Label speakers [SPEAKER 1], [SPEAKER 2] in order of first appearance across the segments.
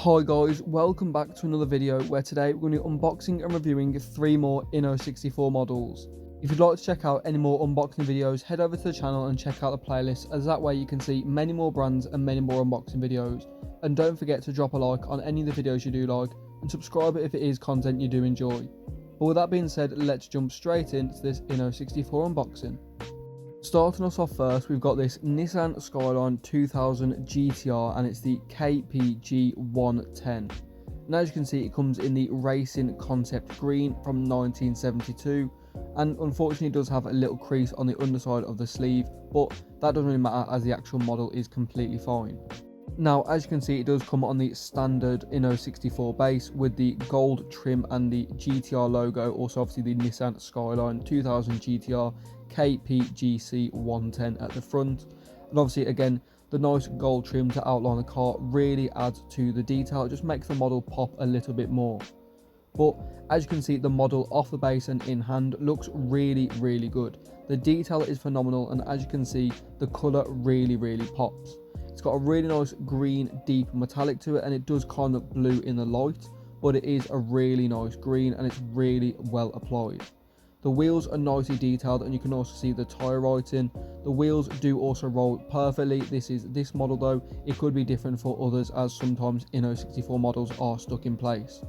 [SPEAKER 1] Hi guys, welcome back to another video where today we're going to be unboxing and reviewing 3 more inno64 models. If you'd like to check out any more unboxing videos, head over to the channel and check out the playlist, as that way you can see many more brands and many more unboxing videos. And don't forget to drop a like on any of the videos you do like, and subscribe if it is content you do enjoy. But with that being said, let's jump straight into this inno64 unboxing. Starting us off first, we've got this Nissan Skyline 2000 GTR and it's the KPG 110. And as you can see, it comes in the Racing Concept Green from 1972, and unfortunately it does have a little crease on the underside of the sleeve, but that doesn't really matter as the actual model is completely fine. Now, as you can see, it does come on the standard inno64 base with the gold trim and the GTR logo, also obviously the Nissan Skyline 2000 GTR KPGC 110 at the front. And obviously again, the nice gold trim to outline the car really adds to the detail, it just makes the model pop a little bit more. But as you can see, the model off the base and in hand looks really good. The detail is phenomenal, and as you can see, the colour really pops. It's got a really nice green deep metallic to it, and it does kind of look blue in the light, but it is a really nice green and it's really well applied. The wheels are nicely detailed, and you can also see the tyre writing. The wheels do also roll perfectly. This model though, it could be different for others, as sometimes inno64 models are stuck in place.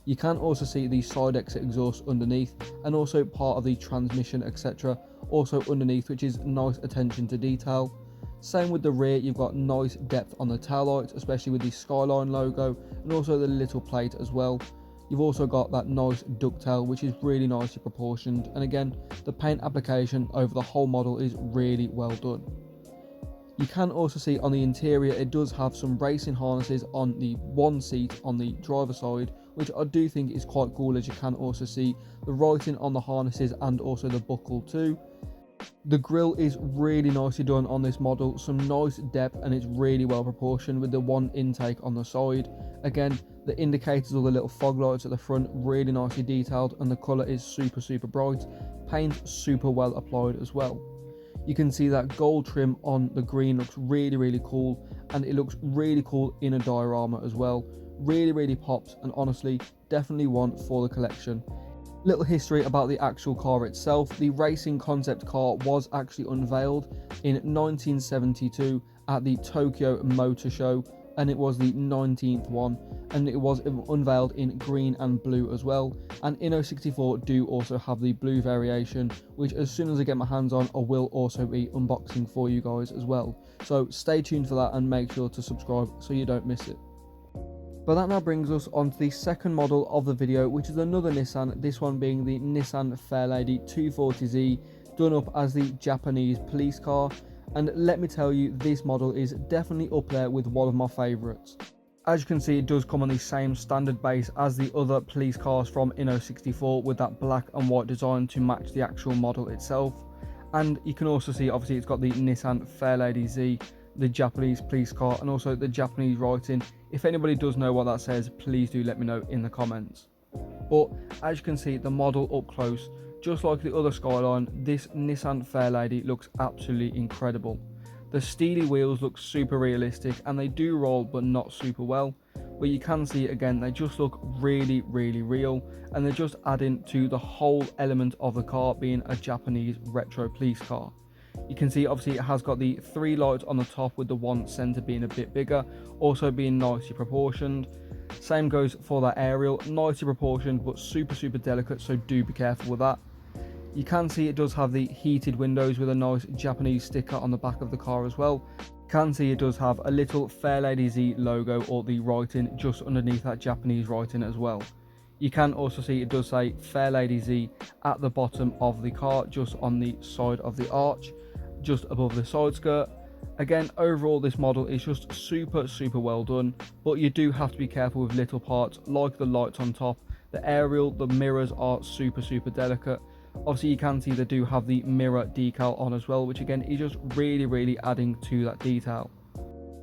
[SPEAKER 1] You can also see the side exit exhaust underneath, and also part of the transmission etc. also underneath, which is nice attention to detail. Same with the rear, you've got nice depth on the taillights, especially with the Skyline logo, and also the little plate as well. You've also got that nice ducktail, which is really nicely proportioned, and again, the paint application over the whole model is really well done. You can also see on the interior, it does have some racing harnesses on the one seat on the driver's side, which I do think is quite cool, as you can also see the writing on the harnesses and also the buckle too. The grille is really nicely done on this model, some nice depth, and it's really well proportioned with the one intake on the side. Again, the indicators or the little fog lights at the front really nicely detailed, and the colour is super bright. Paint super well applied as well. You can see that gold trim on the green looks really cool, and it looks really cool in a diorama as well. Really pops, and honestly definitely one for the collection. Little history about the actual car itself. The racing concept car was actually unveiled in 1972 at the Tokyo Motor Show, and it was the 19th one, and it was unveiled in green and blue as well. And inno64 do also have the blue variation, which as soon as I get my hands on, I will also be unboxing for you guys as well. So stay tuned for that, and make sure to subscribe so you don't miss it. But that now brings us on to the second model of the video, which is another Nissan, this one being the Nissan Fairlady 240Z, done up as the Japanese police car. And let me tell you, this model is definitely up there with one of my favourites. As you can see, it does come on the same standard base as the other police cars from inno64, with that black and white design to match the actual model itself. And you can also see, obviously, it's got the Nissan Fairlady Z, the Japanese police car, and also the Japanese writing. If anybody does know what that says, please do let me know in the comments. But as you can see, the model up close, just like the other Skyline, this Nissan Fairlady looks absolutely incredible. The steely wheels look super realistic, and they do roll but not super well, but you can see again, they just look really real, and they're just adding to the whole element of the car being a Japanese retro police car. You can see obviously it has got the 3 lights on the top, with the one centre being a bit bigger, also being nicely proportioned. Same goes for that aerial, nicely proportioned but super delicate, so do be careful with that. You can see it does have the heated windows with a nice Japanese sticker on the back of the car as well. You can see it does have a little Fairlady Z logo, or the writing, just underneath that Japanese writing as well. You can also see it does say Fairlady Z at the bottom of the car, just on the side of the arch, just above the side skirt. Again, overall this model is just super well done, but you do have to be careful with little parts like the lights on top. The aerial, the mirrors are super delicate. Obviously you can see they do have the mirror decal on as well, which again is just really adding to that detail.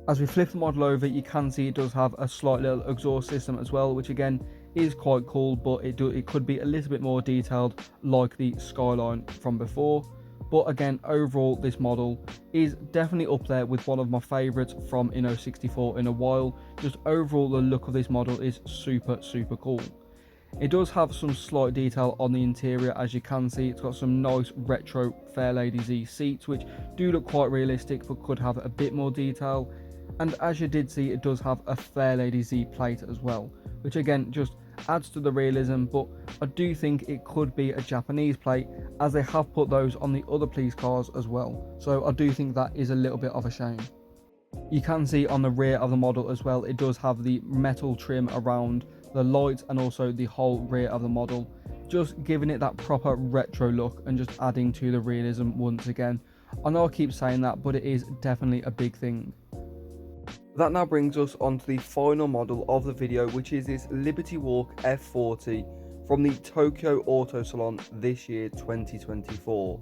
[SPEAKER 1] As we flip the model over, you can see it does have a slight little exhaust system as well, which again is quite cool, but it could be a little bit more detailed like the Skyline from before. But again, overall this model is definitely up there with one of my favourites from inno64 in a while. Just overall the look of this model is super cool. It does have some slight detail on the interior. As you can see, it's got some nice retro Fairlady Z seats which do look quite realistic but could have a bit more detail. And as you did see, it does have a Fairlady Z plate as well, which again just adds to the realism, but I do think it could be a Japanese plate as they have put those on the other police cars as well, so I do think that is a little bit of a shame. You can see on the rear of the model as well, it does have the metal trim around the lights and also the whole rear of the model, just giving it that proper retro look and just adding to the realism once again. I know I keep saying that, but it is definitely a big thing. That now brings us on to the final model of the video, which is this Liberty Walk F40 from the Tokyo Auto Salon this year 2024.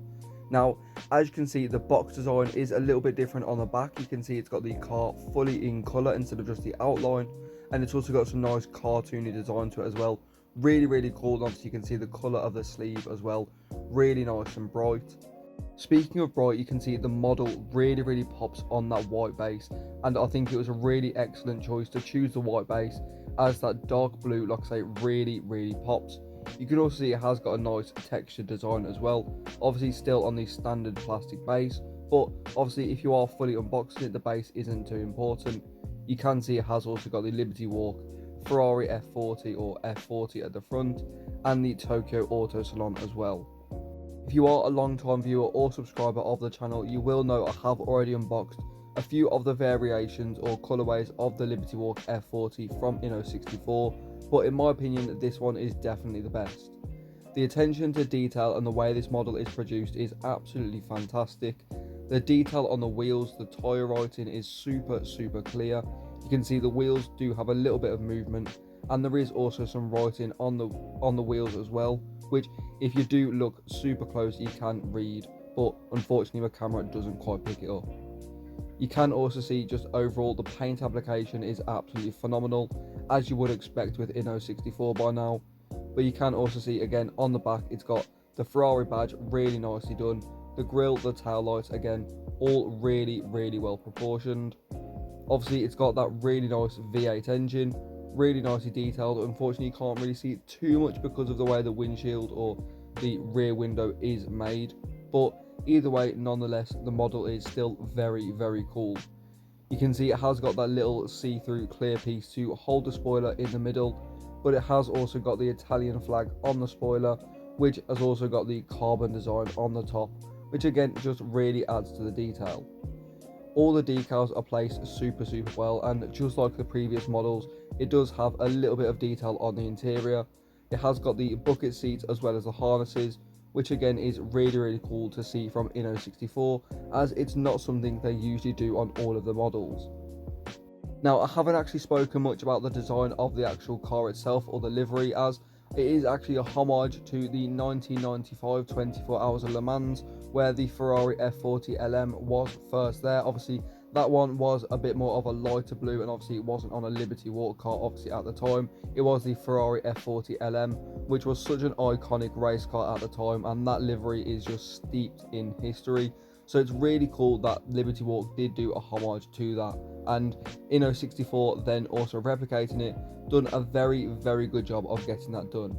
[SPEAKER 1] Now, as you can see, the box design is a little bit different on the back. You can see it's got the car fully in colour instead of just the outline, and it's also got some nice cartoony design to it as well. Really cool. Obviously you can see the colour of the sleeve as well, really nice and bright. Speaking of bright, you can see the model really pops on that white base, and I think it was a really excellent choice to choose the white base, as that dark blue, like I say, really pops. You can also see it has got a nice textured design as well, obviously still on the standard plastic base, but obviously if you are fully unboxing it, the base isn't too important. You can see it has also got the Liberty Walk Ferrari F40 or F40 at the front, and the Tokyo Auto Salon as well. If you are a long-time viewer or subscriber of the channel, you will know I have already unboxed a few of the variations or colorways of the Liberty Walk F40 from inno64, but in my opinion this one is definitely the best. The attention to detail and the way this model is produced is absolutely fantastic. The detail on the wheels, the tyre writing is super clear. You can see the wheels do have a little bit of movement, and there is also some writing on the wheels as well, which if you do look super close you can read, but unfortunately my camera doesn't quite pick it up. You can also see just overall the paint application is absolutely phenomenal, as you would expect with inno64 by now. But you can also see again on the back it's got the Ferrari badge, really nicely done. The grille, the tail lights, again all really well proportioned. Obviously it's got that really nice V8 engine, really nicely detailed. Unfortunately you can't really see it too much because of the way the windshield or the rear window is made, but either way, nonetheless the model is still very cool. You can see it has got that little see-through clear piece to hold the spoiler in the middle, but it has also got the Italian flag on the spoiler, which has also got the carbon design on the top, which again just really adds to the detail. All the decals are placed super well, and just like the previous models, it does have a little bit of detail on the interior. It has got the bucket seats as well as the harnesses, which again is really cool to see from inno64, as it's not something they usually do on all of the models. Now, I haven't actually spoken much about the design of the actual car itself or the livery, as it is actually a homage to the 1995 24 Hours of Le Mans, where the Ferrari F40 LM was first there. Obviously that one was a bit more of a lighter blue, and obviously it wasn't on a Liberty Walk car obviously at the time. It was the Ferrari F40 LM, which was such an iconic race car at the time, and that livery is just steeped in history. So it's really cool that Liberty Walk did do a homage to that, and inno64 then also replicating it, done a very good job of getting that done.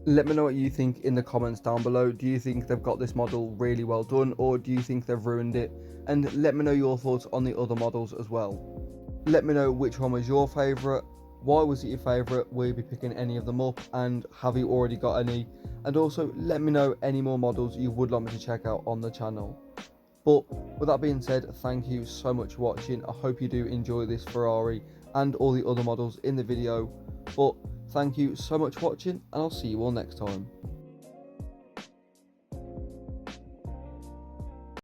[SPEAKER 1] Let me know what you think in the comments down below. Do you think they've got this model really well done, or do you think they've ruined it? And let me know your thoughts on the other models as well. Let me know which one was your favourite, why was it your favourite, will you be picking any of them up, and have you already got any? And also let me know any more models you would like me to check out on the channel. But with that being said, thank you so much for watching. I hope you do enjoy this Ferrari and all the other models in the video. But thank you so much for watching, and I'll see you all next time.